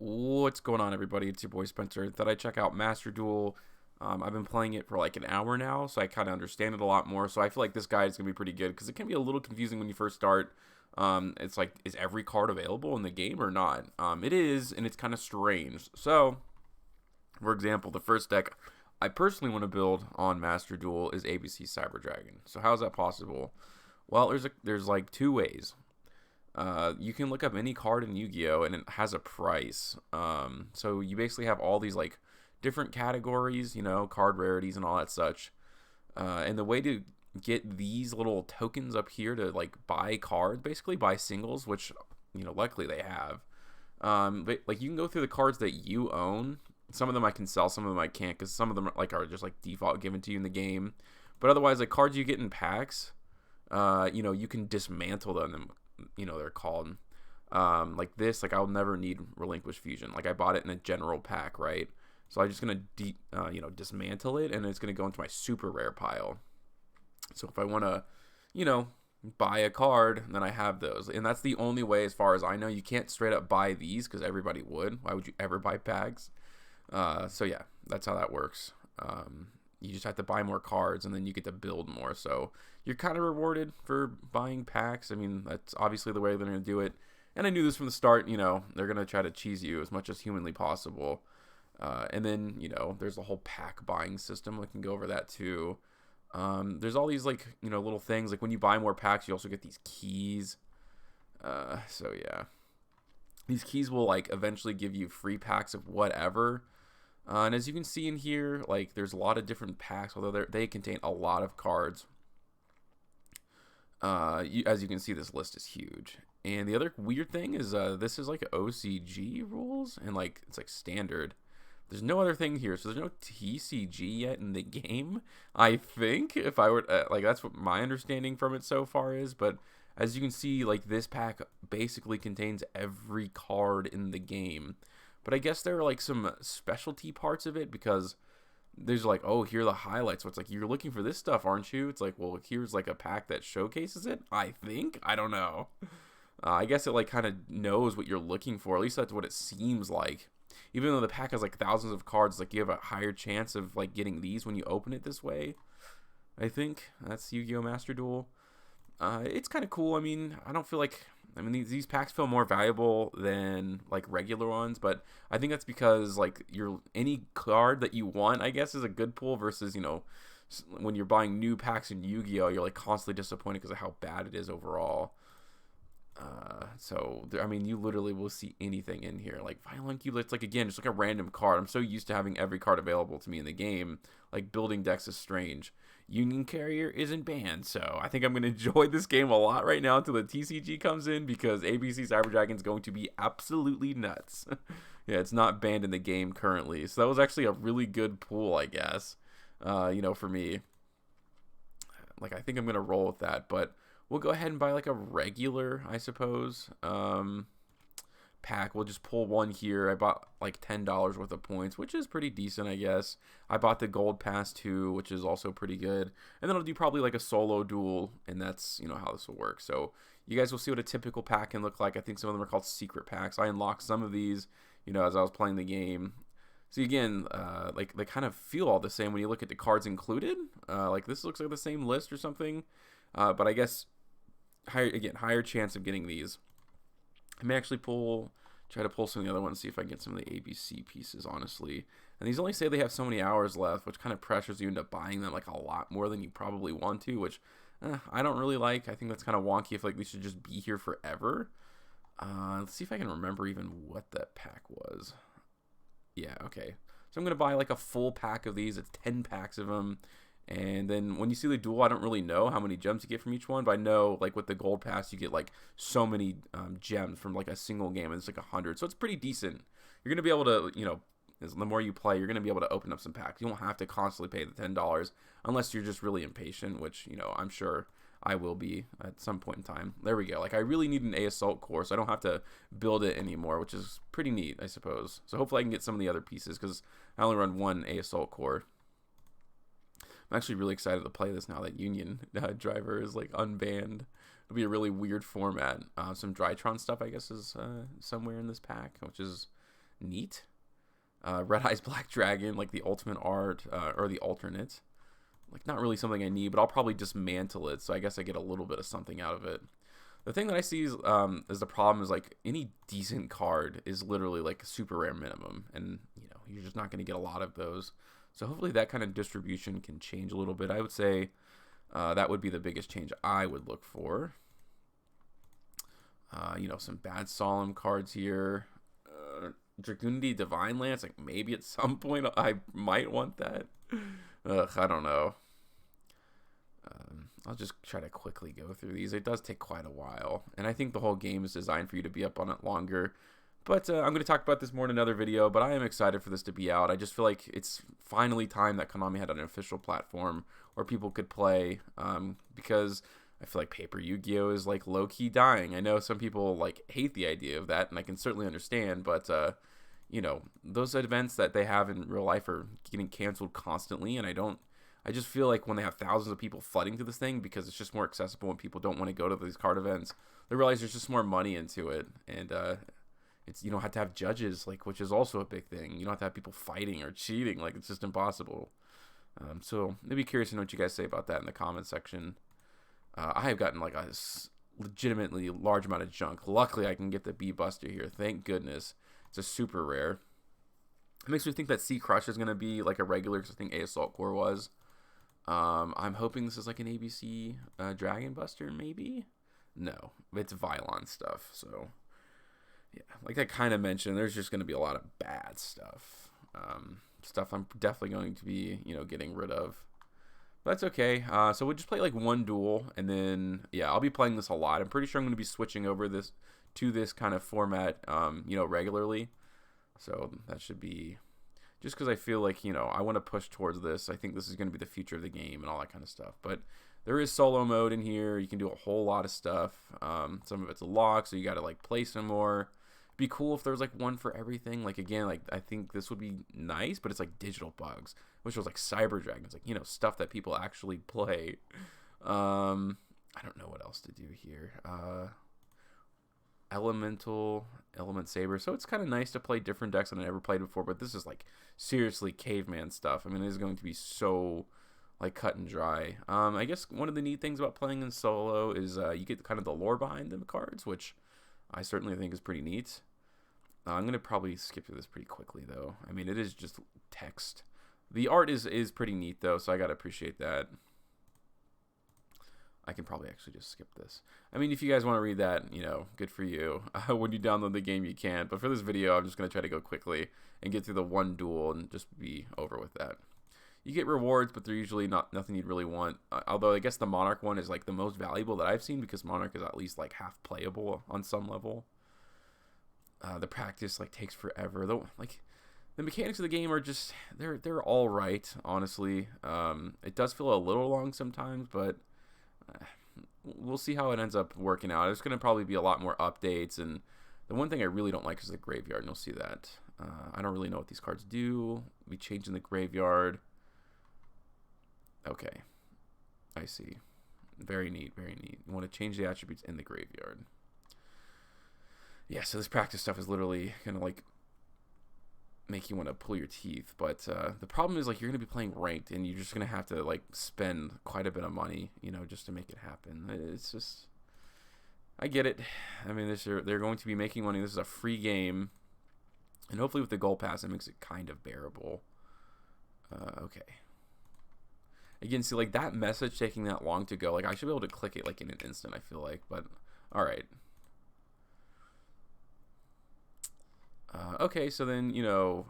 What's going on, everybody? It's your boy Spencer. Thought I'd check out Master Duel. I've been playing it for like an hour now, so I kind of understand it a lot more. So I feel like this guide is gonna be pretty good because it can be a little confusing when you first start. It's like, is every card available in the game or not? It is, and it's kind of strange. So, for example, the first deck I personally want to build on Master Duel is ABC Cyber Dragon. So how is that possible? Well, there's like two ways. You can look up any card in Yu-Gi-Oh and it has a price. So you basically have all these like different categories, card rarities and all that such. And the way to get these little tokens up here to like buy cards, basically buy singles, which luckily they have. But like you can go through the cards that you own. Some of them I can sell, some of them I can't, because some of them are just like default given to you in the game. But otherwise, like cards you get in packs, you can dismantle them. They're called like this. Like I'll never need Relinquish Fusion. Like I bought it in a general pack, right? So I'm just gonna dismantle it, and it's gonna go into my super rare pile. So if I want to, buy a card, then I have those, and that's the only way, as far as I know. You can't straight up buy these because everybody would. Why would you ever buy packs? So yeah, that's how that works. You just have to buy more cards, and then you get to build more. So you're kind of rewarded for buying packs. I mean, that's obviously the way they're going to do it. And I knew this from the start. They're going to try to cheese you as much as humanly possible. And then, there's a whole pack buying system. I can go over that too. There's all these like, little things. Like when you buy more packs, you also get these keys. So yeah, these keys will like eventually give you free packs of whatever. And as you can see in here, like there's a lot of different packs, although they contain a lot of cards. As you can see, this list is huge. And the other weird thing is this is like OCG rules, and like it's like standard. There's no other thing here, so there's no TCG yet in the game. I think if I were like, that's what my understanding from it so far is. But as you can see, like this pack basically contains every card in the game. But I guess there are like some specialty parts of it, because there's like, oh, here are the highlights. So it's like, you're looking for this stuff, aren't you? It's like, well, here's like a pack that showcases it. I think. I don't know. I guess it like kind of knows what you're looking for. At least that's what it seems like. Even though the pack has like thousands of cards, like you have a higher chance of like getting these when you open it this way. I think that's Yu-Gi-Oh! Master Duel. It's kind of cool. I mean, I don't feel like, these packs feel more valuable than like regular ones, but I think that's because like any card that you want, I guess, is a good pull versus, when you're buying new packs in Yu-Gi-Oh, you're like constantly disappointed because of how bad it is overall. You literally will see anything in here. Like Violent Cube, it's like, again, just like a random card. I'm so used to having every card available to me in the game. Like building decks is strange. Union Carrier isn't banned, so I think I'm going to enjoy this game a lot right now until the TCG comes in, because ABC Cyber Dragon is going to be absolutely nuts. Yeah, it's not banned in the game currently, so that was actually a really good pull, I guess, for me. Like, I think I'm going to roll with that, but we'll go ahead and buy like a regular, I suppose, pack. We'll just pull one here. I bought like $10 worth of points, which is pretty decent, I guess. I bought the gold pass too, which is also pretty good. And then I'll do probably like a solo duel, and that's how this will work. So you guys will see what a typical pack can look like. I think some of them are called secret packs. I unlocked some of these as I was playing the game. So again, like they kind of feel all the same when you look at the cards included. Like this looks like the same list or something, but I guess higher chance of getting these. I may actually try to pull some of the other ones, see if I can get some of the ABC pieces, honestly. And these only say they have so many hours left, which kind of pressures you into buying them like a lot more than you probably want to, which I don't really like. I think that's kind of wonky. I feel like we should just be here forever. Let's see if I can remember even what that pack was. Yeah, okay. So I'm going to buy like a full pack of these. It's 10 packs of them. And then when you see the duel, I don't really know how many gems you get from each one, but I know like with the gold pass, you get like so many gems from like a single game, and it's like 100. So it's pretty decent. You're going to be able to, the more you play, you're going to be able to open up some packs. You won't have to constantly pay the $10 unless you're just really impatient, which, I'm sure I will be at some point in time. There we go. Like I really need an A Assault core, so I don't have to build it anymore, which is pretty neat, I suppose. So hopefully I can get some of the other pieces, because I only run one A Assault core. I'm actually really excited to play this now that Union driver is like unbanned. It'll be a really weird format. Some Drytron stuff, I guess, is somewhere in this pack, which is neat. Red Eyes Black Dragon, like the ultimate art, or the alternate. Like, not really something I need, but I'll probably dismantle it, so I guess I get a little bit of something out of it. The thing that I see is the problem is, like, any decent card is literally, like, a super rare minimum, and, you know, you're just not going to get a lot of those. So hopefully that kind of distribution can change a little bit. I would say that would be the biggest change I would look for. You know, some bad Solemn cards here. Dragunity Divine Lance, like, maybe at some point I might want that. Ugh, I don't know. I'll just try to quickly go through these. It does take quite a while, and I think the whole game is designed for you to be up on it longer. But I'm going to talk about this more in another video, but I am excited for this to be out. I just feel like it's finally time that Konami had an official platform where people could play, because I feel like Paper Yu-Gi-Oh! Is, like, low-key dying. I know some people, like, hate the idea of that, and I can certainly understand, but, you know, those events that they have in real life are getting canceled constantly, and I just feel like when they have thousands of people flooding to this thing because it's just more accessible and people don't want to go to these card events, they realize there's just more money into it, and you don't have to have judges, like, which is also a big thing. You don't have to have people fighting or cheating, like, it's just impossible. So I'd be curious to know what you guys say about that in the comment section. I have gotten, like, a legitimately large amount of junk. Luckily, I can get the B Buster here. Thank goodness. It's a super rare. It makes me think that Sea Crush is going to be, like, a regular, because I think A Assault Core was. I'm hoping this is, like, an ABC Dragon Buster, maybe? No, it's Vylon stuff, so... yeah, like I kind of mentioned, there's just going to be a lot of bad stuff. Stuff I'm definitely going to be, you know, getting rid of. But that's okay. So we'll just play like one duel, and then, yeah, I'll be playing this a lot. I'm pretty sure I'm going to be switching over to this kind of format, you know, regularly. So that should be, just because I feel like, you know, I want to push towards this. I think this is going to be the future of the game and all that kind of stuff. But there is solo mode in here. You can do a whole lot of stuff. Some of it's a lock, so you got to, like, play some more. Be cool if there was, like, one for everything. Like, again, like, I think this would be nice, but it's like digital bugs, which was like Cyber Dragons, like, you know, stuff that people actually play. I don't know what else to do here. Element Saber. So it's kind of nice to play different decks that I never played before, but this is, like, seriously caveman stuff. I mean, it is going to be so, like, cut and dry. I guess one of the neat things about playing in solo is you get kind of the lore behind the cards, which I certainly think is pretty neat. I'm going to probably skip through this pretty quickly, though. I mean, it is just text. The art is pretty neat, though, so I got to appreciate that. I can probably actually just skip this. I mean, if you guys want to read that, you know, good for you. When you download the game, you can. But for this video, I'm just going to try to go quickly and get through the one duel and just be over with that. You get rewards, but they're usually nothing you'd really want. Although I guess the Monarch one is, like, the most valuable that I've seen, because Monarch is at least, like, half playable on some level. The practice, like, takes forever. Though, like, the mechanics of the game are just, they're all right, honestly. It does feel a little long sometimes, but we'll see how it ends up working out. There's going to probably be a lot more updates, and the one thing I really don't like is the graveyard, and you'll see that. I don't really know what these cards do. We change in the graveyard. Okay, I see. Very neat, very neat. You want to change the attributes in the graveyard. Yeah, so this practice stuff is literally going to, like, make you want to pull your teeth. But the problem is, like, you're going to be playing ranked, and you're just going to have to, like, spend quite a bit of money, you know, just to make it happen. It's just, I get it. I mean, they're going to be making money. This is a free game. And hopefully with the gold pass, it makes it kind of bearable. Okay. Again, see, like, that message taking that long to go, like, I should be able to click it, like, in an instant, I feel like, but, alright. Okay, so then, you know,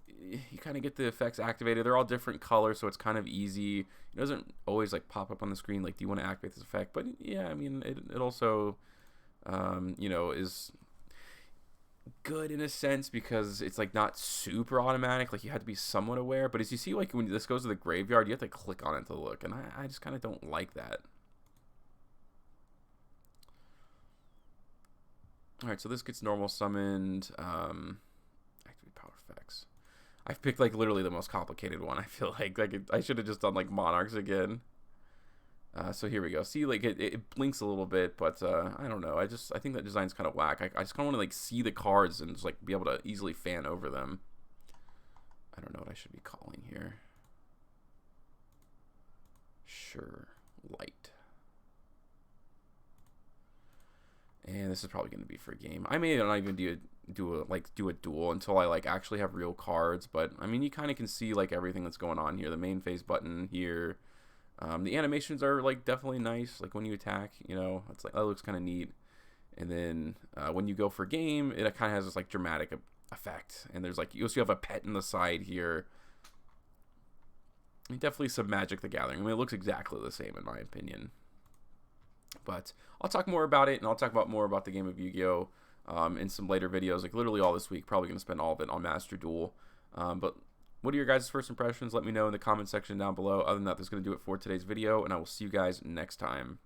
you kind of get the effects activated. They're all different colors, so it's kind of easy. It doesn't always, like, pop up on the screen, like, do you want to activate this effect? But, yeah, I mean, it also, you know, is good in a sense, because it's, like, not super automatic. Like, you have to be somewhat aware, but as you see, like, when this goes to the graveyard, you have to click on it to look, and I just kind of don't like that. Alright, so this gets normal summoned. Activate power effects. I've picked, like, literally the most complicated one, I feel like. I should have just done, like, Monarchs again. So here we go. See, like it blinks a little bit, but I don't know. I think that design's kind of whack. I just kind of want to like see the cards and just like be able to easily fan over them. I don't know what I should be calling here. Sure, light. And this is probably going to be for a game. I may not even do a duel until I like actually have real cards. But I mean, you kind of can see like everything that's going on here. The main phase button here. The animations are like definitely nice. Like when you attack, you know, it's like that looks kind of neat. And then when you go for game, it kind of has this like dramatic effect. And there's like you also have a pet in the side here. Definitely some Magic the Gathering. I mean, it looks exactly the same in my opinion. But I'll talk more about it, and I'll talk about more about the game of Yu-Gi-Oh! In some later videos, like literally all this week. Probably going to spend all of it on Master Duel. But what are your guys' first impressions? Let me know in the comment section down below. Other than that, that's going to do it for today's video, and I will see you guys next time.